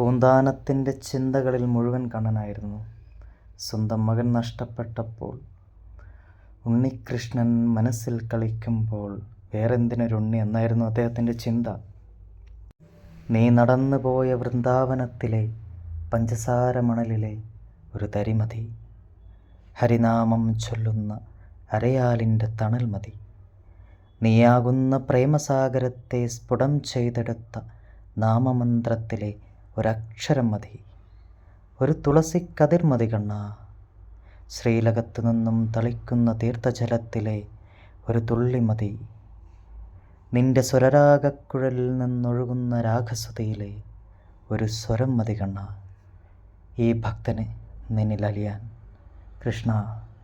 പൂന്താനത്തിൻ്റെ ചിന്തകളിൽ മുഴുവൻ കണ്ണനായിരുന്നു. സ്വന്തം മകൻ നഷ്ടപ്പെട്ടപ്പോൾ ഉണ്ണികൃഷ്ണൻ മനസ്സിൽ കളിക്കുമ്പോൾ വേറെന്തിനൊരുണ്ണി എന്നായിരുന്നു അദ്ദേഹത്തിൻ്റെ ചിന്ത. നീ നടന്നു പോയ വൃന്ദാവനത്തിലെ പഞ്ചസാര മണലിലെ ഒരു തരിമതി, ഹരിനാമം ചൊല്ലുന്ന അരയാലിൻ്റെ തണൽ മതി, നീയാകുന്ന പ്രേമസാഗരത്തെ സ്ഫുടം ചെയ്തെടുത്ത നാമമന്ത്രത്തിലെ ഒരക്ഷരം മതി, ഒരു തുളസിക്കതിർ മതി കണ്ണാ, ശ്രീലകത്തു നിന്നും തളിക്കുന്ന തീർത്ഥജലത്തിലെ ഒരു തുള്ളി മതി, നിന്റെ സ്വരരാഗക്കുഴലിൽ നിന്നൊഴുകുന്ന രാഗസുതയിലെ ഒരു സ്വരം മതി കണ്ണാ, ഈ ഭക്തന് നിന്നിൽ അലിയാൻ. കൃഷ്ണ,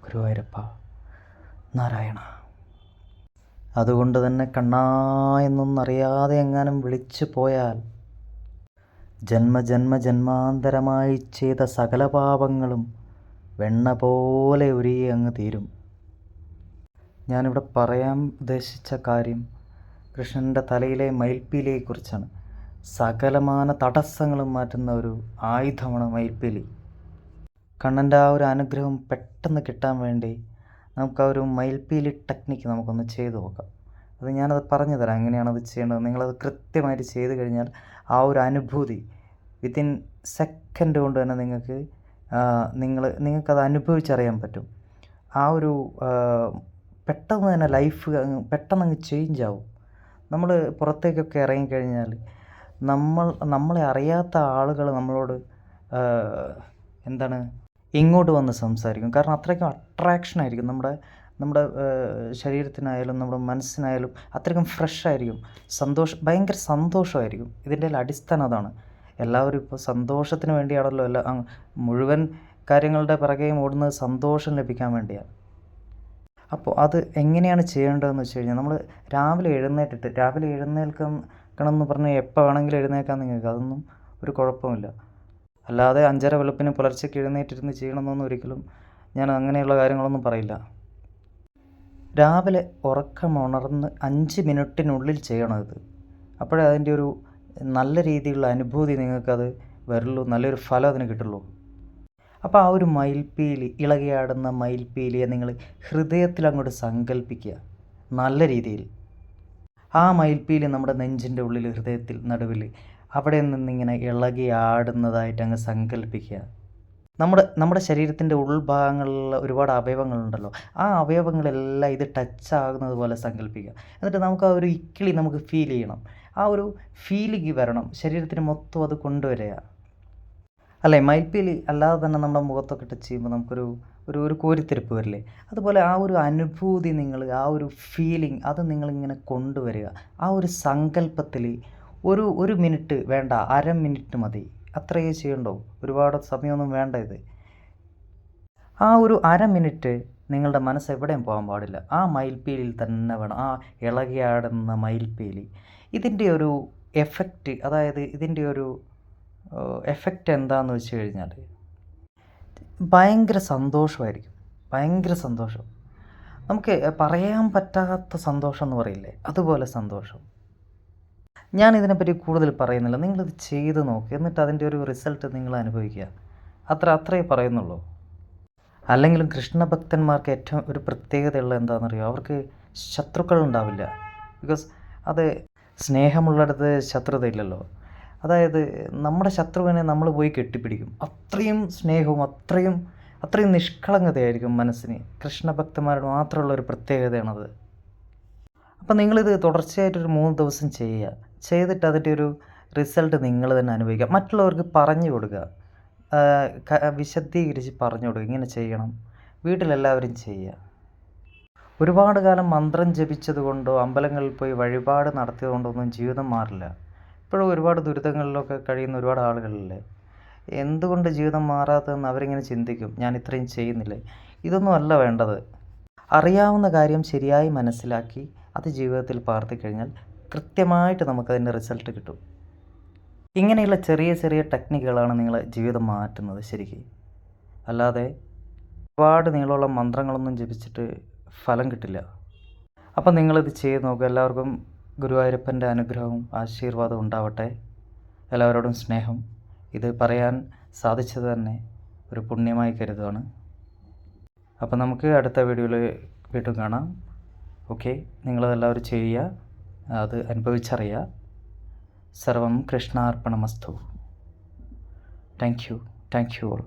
ഗുരുവായൂരപ്പ, നാരായണ. അതുകൊണ്ട് തന്നെ കണ്ണാ എന്നൊന്നറിയാതെ എങ്ങാനും വിളിച്ചു പോയാൽ ജന്മജന്മാന്തരമായി ചെയ്ത സകല പാപങ്ങളും വെണ്ണ പോലെ ഉരുകി അങ്ങ് തീരും. ഞാനിവിടെ പറയാൻ ഉദ്ദേശിച്ച കാര്യം കൃഷ്ണൻ്റെ തലയിലെ മയിൽപ്പീലിയെക്കുറിച്ചാണ്. സകലമാന തടസ്സങ്ങളും മാറ്റുന്ന ഒരു ആയുധമാണ് മയിൽപ്പീലി. കണ്ണൻ്റെ ആ ഒരു അനുഗ്രഹം പെട്ടെന്ന് കിട്ടാൻ വേണ്ടി നമുക്ക് ആ ഒരു മയിൽപ്പീലി ടെക്നിക്ക് നമുക്കൊന്ന് ചെയ്തു നോക്കാം. ഞാനത് പറഞ്ഞു തരാം എങ്ങനെയാണത് ചെയ്യേണ്ടത്. നിങ്ങളത് കൃത്യമായിട്ട് ചെയ്ത് കഴിഞ്ഞാൽ ആ ഒരു അനുഭൂതി വിത്തിൻ സെക്കൻഡ് കൊണ്ട് തന്നെ നിങ്ങൾക്കത് അനുഭവിച്ചറിയാൻ പറ്റും. ആ ഒരു പെട്ടെന്ന് തന്നെ ലൈഫ് പെട്ടെന്ന് ചേഞ്ച് ആവും. നമ്മൾ പുറത്തേക്കൊക്കെ ഇറങ്ങിക്കഴിഞ്ഞാൽ നമ്മളെ അറിയാത്ത ആളുകൾ നമ്മളോട് ഇങ്ങോട്ട് വന്ന് സംസാരിക്കും. കാരണം അത്രയ്ക്കും അട്രാക്ഷൻ ആയിരിക്കും നമ്മുടെ ശരീരത്തിനായാലും നമ്മുടെ മനസ്സിനായാലും അത്രയ്ക്കും ഫ്രഷ് ആയിരിക്കും. ഭയങ്കര സന്തോഷമായിരിക്കും. ഇതിൻ്റെ അടിസ്ഥാനം അതാണ്. എല്ലാവരും ഇപ്പോൾ സന്തോഷത്തിന് വേണ്ടിയാണല്ലോ മുഴുവൻ കാര്യങ്ങളുടെ പിറകെയും ഓടുന്നത് സന്തോഷം ലഭിക്കാൻ വേണ്ടിയാണ്. അപ്പോൾ അത് എങ്ങനെയാണ് ചെയ്യേണ്ടതെന്ന് വെച്ച് കഴിഞ്ഞാൽ നമ്മൾ രാവിലെ എഴുന്നേൽക്കണമെന്ന് പറഞ്ഞാൽ എപ്പോൾ വേണമെങ്കിലും എഴുന്നേൽക്കാൻ നിങ്ങൾക്ക് അതൊന്നും ഒരു കുഴപ്പമില്ല. അല്ലാതെ 5:30 വെളുപ്പിന് പുലർച്ചയ്ക്ക് എഴുന്നേറ്റിരുന്ന് ചെയ്യണമെന്നൊന്നും ഒരിക്കലും ഞാൻ അങ്ങനെയുള്ള കാര്യങ്ങളൊന്നും പറയില്ല. രാവിലെ ഉറക്കമുണർന്ന് 5 മിനിറ്റിനുള്ളിൽ ചെയ്യണം ഇത്. അപ്പോഴേ അതിൻ്റെ ഒരു നല്ല രീതിയിലുള്ള അനുഭൂതി നിങ്ങൾക്കത് വരുള്ളൂ, നല്ലൊരു ഫലം അതിന് കിട്ടുള്ളൂ. അപ്പോൾ ആ ഒരു മയിൽപ്പീലി, ഇളകിയാടുന്ന മയിൽപ്പീലിയെ നിങ്ങൾ ഹൃദയത്തിൽ അങ്ങോട്ട് സങ്കല്പിക്കുക നല്ല രീതിയിൽ. ആ മയിൽപ്പീലി നമ്മുടെ നെഞ്ചിൻ്റെ ഉള്ളിൽ, ഹൃദയത്തിൽ നടുവിൽ അവിടെ നിന്നിങ്ങനെ ഇളകി ആടുന്നതായിട്ട് അങ്ങ് സങ്കല്പിക്കുക. നമ്മുടെ ശരീരത്തിൻ്റെ ഉൾഭാഗങ്ങളിൽ ഒരുപാട് അവയവങ്ങളുണ്ടല്ലോ, ആ അവയവങ്ങളെല്ലാം ഇത് ടച്ച് ആകുന്നത് പോലെ സങ്കല്പിക്കുക. എന്നിട്ട് നമുക്ക് ആ ഒരു ഇക്കിളി നമുക്ക് ഫീൽ ചെയ്യണം. ആ ഒരു ഫീലിംഗ് വരണം, ശരീരത്തിന് മൊത്തം അത് കൊണ്ടുവരിക. അല്ലേ, മയിൽപ്പീലി അല്ലാതെ തന്നെ നമ്മുടെ മുഖത്തൊക്കെ ടച്ച് ചെയ്യുമ്പോൾ നമുക്കൊരു കോരിത്തെരിപ്പ് വരില്ലേ? അതുപോലെ ആ ഒരു അനുഭൂതി ആ ഒരു ഫീലിംഗ് അത് നിങ്ങളിങ്ങനെ കൊണ്ടുവരിക. ആ ഒരു സങ്കല്പത്തിൽ ഒരു മിനിറ്റ് വേണ്ട, 1/2 മിനിറ്റ് മതി. അത്രയേ ചെയ്യണ്ടോ, ഒരുപാട് സമയമൊന്നും വേണ്ട ഇത്. ആ ഒരു 1/2 മിനിറ്റ് നിങ്ങളുടെ മനസ്സ് എവിടെയും പോകാൻ പാടില്ല. ആ മയിൽപ്പീലിയിൽ തന്നെ വേണം, ആ ഇളകിയാടുന്ന മയിൽപ്പീലി. ഇതിൻ്റെ ഒരു എഫക്റ്റ്, അതായത് ഇതിൻ്റെ ഒരു എഫക്റ്റ് എന്താണെന്ന് വെച്ച് കഴിഞ്ഞാൽ ഭയങ്കര സന്തോഷമായിരിക്കും. ഭയങ്കര സന്തോഷം, നമുക്ക് പറയാൻ പറ്റാത്ത സന്തോഷം എന്ന് പറയില്ലേ, അതുപോലെ സന്തോഷം. ഞാൻ ഇതിനെപ്പറ്റി കൂടുതൽ പറയുന്നില്ല, നിങ്ങളിത് ചെയ്ത് നോക്കുക. എന്നിട്ട് അതിൻ്റെ ഒരു റിസൾട്ട് നിങ്ങൾ അനുഭവിക്കുക. അത്രയേ പറയുന്നുള്ളൂ. അല്ലെങ്കിലും കൃഷ്ണഭക്തന്മാർക്ക് ഏറ്റവും ഒരു പ്രത്യേകതയുള്ള എന്താണെന്നറിയോ, അവർക്ക് ശത്രുക്കൾ ഉണ്ടാവില്ല. ബിക്കോസ് അത് സ്നേഹമുള്ളിടത്ത് ശത്രുതയില്ലല്ലോ. അതായത് നമ്മുടെ ശത്രുവിനെ നമ്മൾ പോയി കെട്ടിപ്പിടിക്കും. അത്രയും സ്നേഹവും അത്രയും നിഷ്കളങ്കതയായിരിക്കും മനസ്സിന്. കൃഷ്ണഭക്തന്മാരുടെ മാത്രമുള്ള ഒരു പ്രത്യേകതയാണത്. അപ്പം നിങ്ങളിത് തുടർച്ചയായിട്ടൊരു 3 ദിവസം ചെയ്യുക. ചെയ്തിട്ട് അതിൻ്റെ ഒരു റിസൾട്ട് നിങ്ങൾ തന്നെ അനുഭവിക്കുക. മറ്റുള്ളവർക്ക് പറഞ്ഞു കൊടുക്കുക, വിശദീകരിച്ച് പറഞ്ഞു കൊടുക്കുക, ഇങ്ങനെ ചെയ്യണം. വീട്ടിലെല്ലാവരും ചെയ്യുക. ഒരുപാട് കാലം മന്ത്രം ജപിച്ചത് കൊണ്ടോ അമ്പലങ്ങളിൽ പോയി വഴിപാട് നടത്തിയത് കൊണ്ടോ ഒന്നും ജീവിതം മാറില്ല. ഇപ്പോഴും ഒരുപാട് ദുരിതങ്ങളിലൊക്കെ കഴിയുന്ന ഒരുപാട് ആളുകളില്ലേ, എന്തുകൊണ്ട് ജീവിതം മാറാത്തതെന്ന് അവരിങ്ങനെ ചിന്തിക്കും. ഞാൻ ഇത്രയും ചെയ്യുന്നില്ലേ? ഇതൊന്നും അല്ല വേണ്ടത്. അറിയാവുന്ന കാര്യം ശരിയായി മനസ്സിലാക്കി അത് ജീവിതത്തിൽ പകർത്തിക്കഴിഞ്ഞാൽ കൃത്യമായിട്ട് നമുക്കതിൻ്റെ റിസൾട്ട് കിട്ടും. ഇങ്ങനെയുള്ള ചെറിയ ചെറിയ ടെക്നിക്കുകളാണ് നിങ്ങളെ ജീവിതം മാറ്റുന്നത് ശരിക്കും. അല്ലാതെ ഒരുപാട് നീളമുള്ള മന്ത്രങ്ങളൊന്നും ജപിച്ചിട്ട് ഫലം കിട്ടില്ല. അപ്പം നിങ്ങളിത് ചെയ്ത് നോക്കുക. എല്ലാവർക്കും ഗുരുവായൂരപ്പൻ്റെ അനുഗ്രഹവും ആശീർവാദവും ഉണ്ടാവട്ടെ. എല്ലാവരോടും സ്നേഹം. ഇത് പറയാൻ സാധിച്ചത് തന്നെ ഒരു പുണ്യമായി കരുതുകയാണ്. അപ്പോൾ നമുക്ക് അടുത്ത വീഡിയോയിൽ വീണ്ടും കാണാം. ഓക്കെ, നിങ്ങളതെല്ലാവരും ചെയ്യുക, അത് അനുഭവിച്ചറിയുക. സർവം കൃഷ്ണാർപ്പണമസ്തു. Thank you all.